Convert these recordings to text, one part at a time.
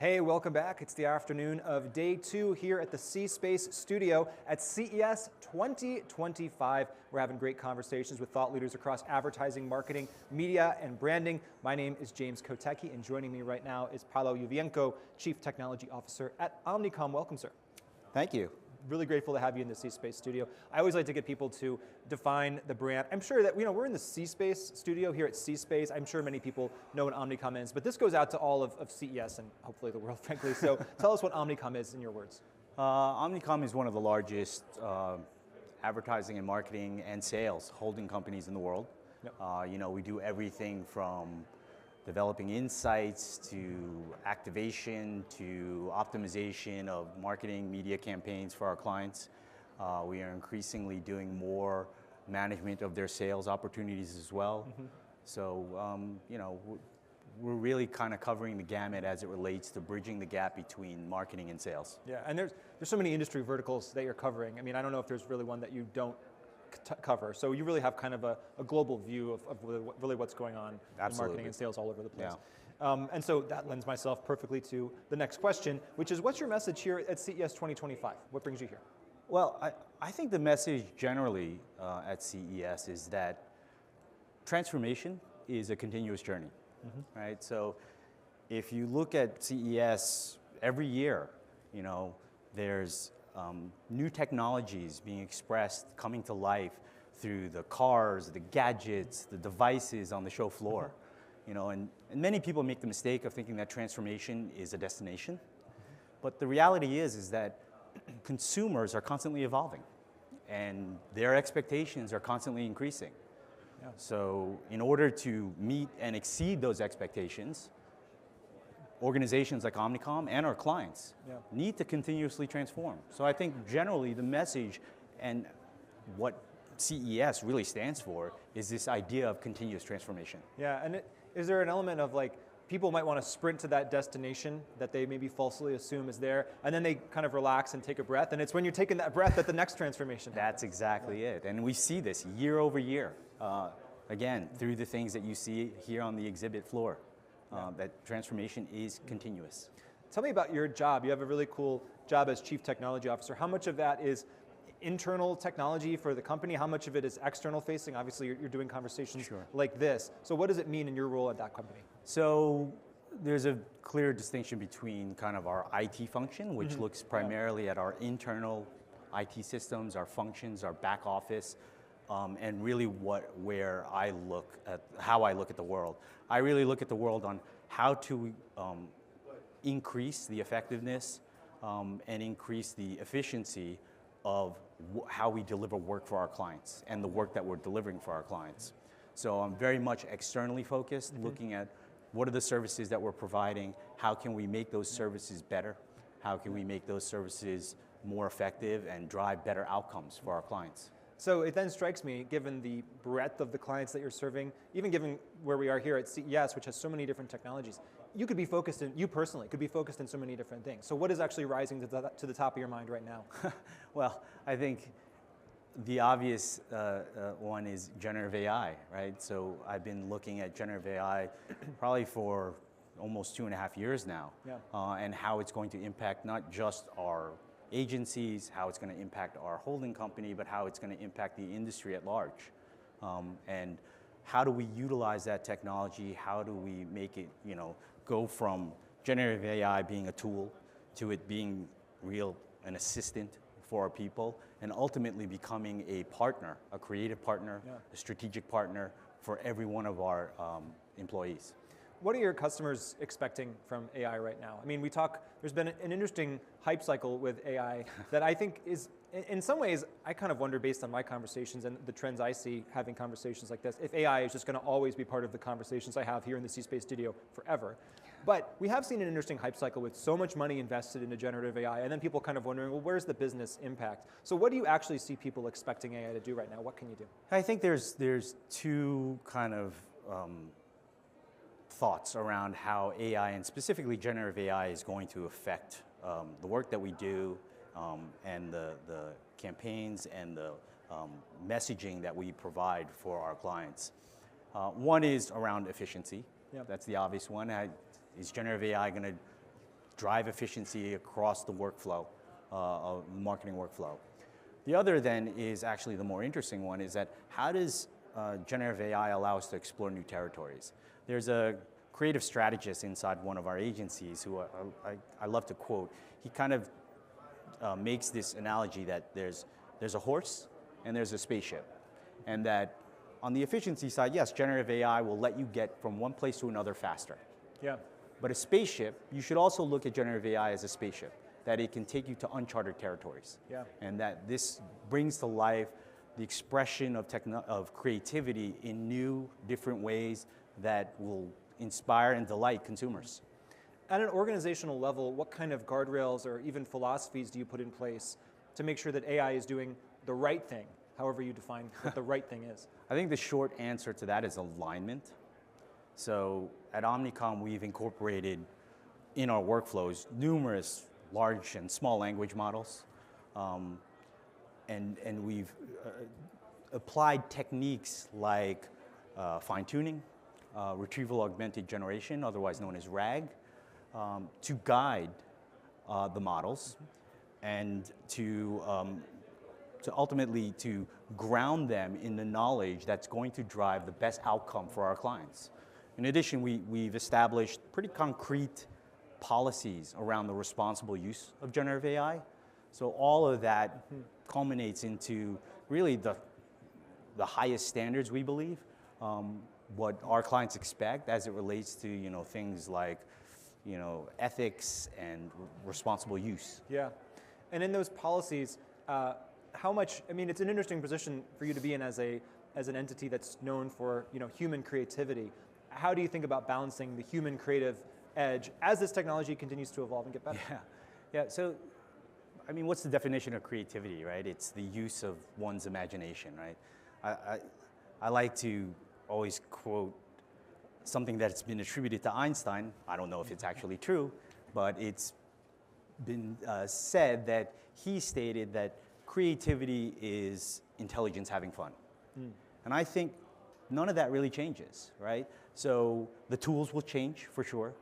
Hey, welcome back. It's the afternoon of day 2 here at the C Space Studio at CES 2025. We're having great conversations with thought leaders across advertising, marketing, media, and branding. My name is James Kotecki, and joining me right now is Paolo Yuvienco, Chief Technology Officer at Omnicom. Welcome, sir. Thank you. Really grateful to have you in the C Space Studio. I always like to get people to define the brand. I'm sure that we're in the C Space Studio here at C Space. I'm sure many people know what Omnicom is, but this goes out to all of CES and hopefully the world, frankly. So tell us what Omnicom is in your words. Omnicom is one of the largest advertising and marketing and sales holding companies in the world. Yep. We do everything from developing insights to activation to optimization of marketing media campaigns for our clients. We are increasingly doing more management of their sales opportunities as well. Mm-hmm. So, we're really kind of covering the gamut as it relates to bridging the gap between marketing and sales. Yeah, and there's so many industry verticals that you're covering. I mean, I don't know if there's really one that you don't cover. So you really have kind of a global view of really what's going on in marketing and sales all over the place. Yeah. And so that lends myself perfectly to the next question, which is what's your message here at CES 2025? What brings you here? Well, I think the message generally at CES is that transformation is a continuous journey, mm-hmm. right? So if you look at CES every year, there's new technologies being expressed, coming to life through the cars, the gadgets, the devices on the show floor. Mm-hmm. And many people make the mistake of thinking that transformation is a destination. Mm-hmm. But the reality is that consumers are constantly evolving and their expectations are constantly increasing. Yeah. So in order to meet and exceed those expectations, organizations like Omnicom and our clients need to continuously transform. So I think generally the message and what CES really stands for is this idea of continuous transformation. Yeah, and is there an element of people might want to sprint to that destination that they maybe falsely assume is there, and then they kind of relax and take a breath, and it's when you're taking that breath that the next transformation happens. That's exactly it, and we see this year over year, again, through the things that you see here on the exhibit floor. That transformation is continuous. Tell me about your job. You have a really cool job as Chief Technology Officer. How much of that is internal technology for the company? How much of it is external facing? Obviously, you're doing conversations like this. So what does it mean in your role at that company? So there's a clear distinction between kind of our IT function, which mm-hmm. looks primarily at our internal IT systems, our functions, our back office, and really how I look at the world. I really look at the world on how to increase the effectiveness and increase the efficiency of how we deliver work for our clients and the work that we're delivering for our clients. So I'm very much externally focused, mm-hmm. looking at what are the services that we're providing, how can we make those services better, how can we make those services more effective and drive better outcomes for our clients. So it then strikes me, given the breadth of the clients that you're serving, even given where we are here at CES, which has so many different technologies, you personally could be focused in so many different things. So what is actually rising to the top of your mind right now? Well, I think the obvious one is generative AI, right? So I've been looking at generative AI probably for almost 2.5 years now, and how it's going to impact not just our agencies, how it's going to impact our holding company, but how it's going to impact the industry at large. And how do we utilize that technology? How do we make it, go from generative AI being a tool to it being an assistant for our people, and ultimately becoming a partner, a creative partner, a strategic partner for every one of our employees. What are your customers expecting from AI right now? I mean, there's been an interesting hype cycle with AI that I think is, in some ways, I kind of wonder based on my conversations and the trends I see having conversations like this, if AI is just going to always be part of the conversations I have here in the C Space Studio forever. But we have seen an interesting hype cycle with so much money invested into generative AI, and then people kind of wondering, well, where's the business impact? So what do you actually see people expecting AI to do right now? What can you do? I think there's two kind of thoughts around how AI, and specifically generative AI, is going to affect the work that we do and the campaigns and the messaging that we provide for our clients. One is around efficiency. Yep. That's the obvious one. Is generative AI going to drive efficiency across the workflow, of the marketing workflow. The other then is actually the more interesting one, is that how does generative AI allow us to explore new territories? There's a creative strategist inside one of our agencies who I love to quote. He kind of makes this analogy that there's a horse and there's a spaceship. And that on the efficiency side, yes, generative AI will let you get from one place to another faster. Yeah. But a spaceship, you should also look at generative AI as a spaceship, that it can take you to uncharted territories. Yeah. And that this brings to life the expression of creativity in new, different ways that will inspire and delight consumers. At an organizational level, what kind of guardrails or even philosophies do you put in place to make sure that AI is doing the right thing, however you define what the right thing is? I think the short answer to that is alignment. So at Omnicom, we've incorporated in our workflows numerous large and small language models. And we've applied techniques like fine-tuning, retrieval augmented generation, otherwise known as RAG, to guide the models and to ultimately to ground them in the knowledge that's going to drive the best outcome for our clients. In addition, we've established pretty concrete policies around the responsible use of generative AI. So all of that culminates into really the highest standards, we believe, what our clients expect as it relates to things like ethics and responsible use. Yeah, and in those policies, how much? I mean, it's an interesting position for you to be in as an entity that's known for human creativity. How do you think about balancing the human creative edge as this technology continues to evolve and get better? Yeah. So, I mean, what's the definition of creativity, right? It's the use of one's imagination, right? I like to always quote something that's been attributed to Einstein. I don't know if it's actually true, but it's been said that he stated that creativity is intelligence having fun. And I think none of that really changes, right? So the tools will change for sure.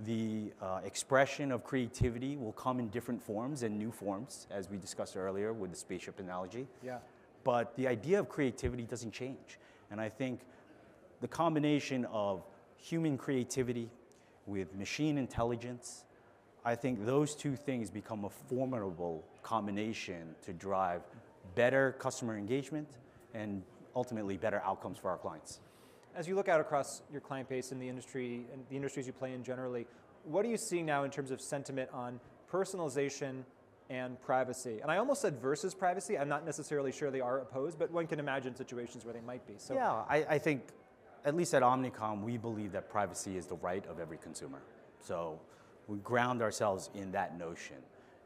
The expression of creativity will come in different forms and new forms, as we discussed earlier with the spaceship analogy. Yeah. But the idea of creativity doesn't change. And I think the combination of human creativity with machine intelligence, I think those two things become a formidable combination to drive better customer engagement and ultimately better outcomes for our clients. As you look out across your client base in the industry and the industries you play in generally, what do you see now in terms of sentiment on personalization and privacy? And I almost said versus privacy. I'm not necessarily sure they are opposed, but one can imagine situations where they might be. So yeah, I think, at least at Omnicom, we believe that privacy is the right of every consumer. So we ground ourselves in that notion.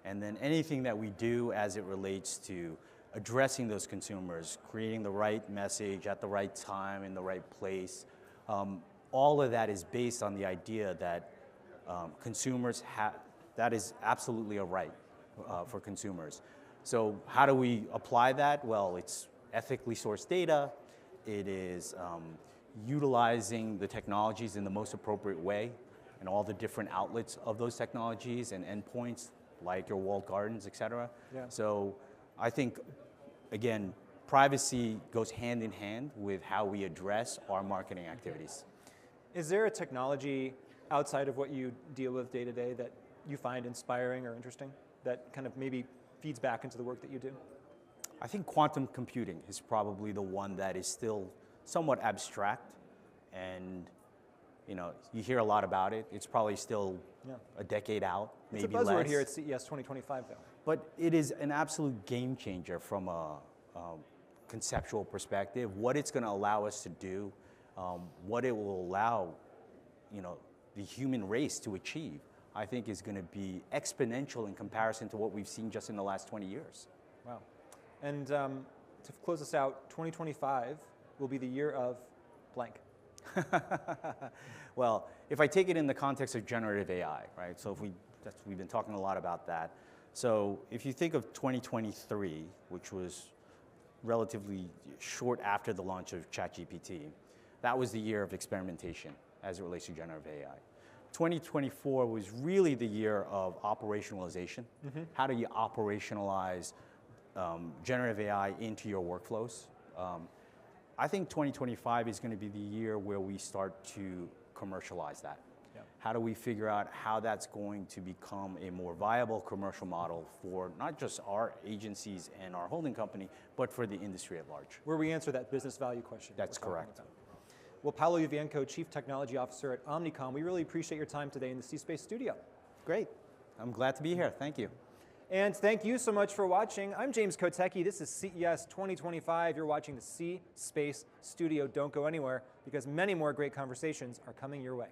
And then anything that we do as it relates to addressing those consumers, creating the right message at the right time in the right place, all of that is based on the idea that consumers have, that is absolutely a right for consumers. So how do we apply that? Well, it's ethically sourced data. It is utilizing the technologies in the most appropriate way and all the different outlets of those technologies and endpoints like your walled gardens, et cetera. Yeah. So I think, again, privacy goes hand in hand with how we address our marketing activities. Is there a technology outside of what you deal with day to day that you find inspiring or interesting that kind of maybe feeds back into the work that you do? I think quantum computing is probably the one that is still somewhat abstract, and you hear a lot about it. It's probably still a decade out, maybe less. It's a buzzword here at CES 2025, though. But it is an absolute game changer from a conceptual perspective. What it's going to allow us to do, what it will allow, the human race to achieve, I think is going to be exponential in comparison to what we've seen just in the last 20 years. Wow. And to close us out, 2025 will be the year of blank. Well, if I take it in the context of generative AI, right? So we've been talking a lot about that. So if you think of 2023, which was relatively short after the launch of ChatGPT, that was the year of experimentation as it relates to generative AI. 2024 was really the year of operationalization. How do you operationalize generative AI into your workflows? I think 2025 is going to be the year where we start to commercialize that. Yeah. How do we figure out how that's going to become a more viable commercial model for not just our agencies and our holding company, but for the industry at large? Where we answer that business value question. That's correct. Well, Paolo Yuvienco, Chief Technology Officer at Omnicom, we really appreciate your time today in the C Space Studio. Great. I'm glad to be here. Thank you. And thank you so much for watching. I'm James Kotecki. This is CES 2025. You're watching the C Space Studio. Don't go anywhere because many more great conversations are coming your way.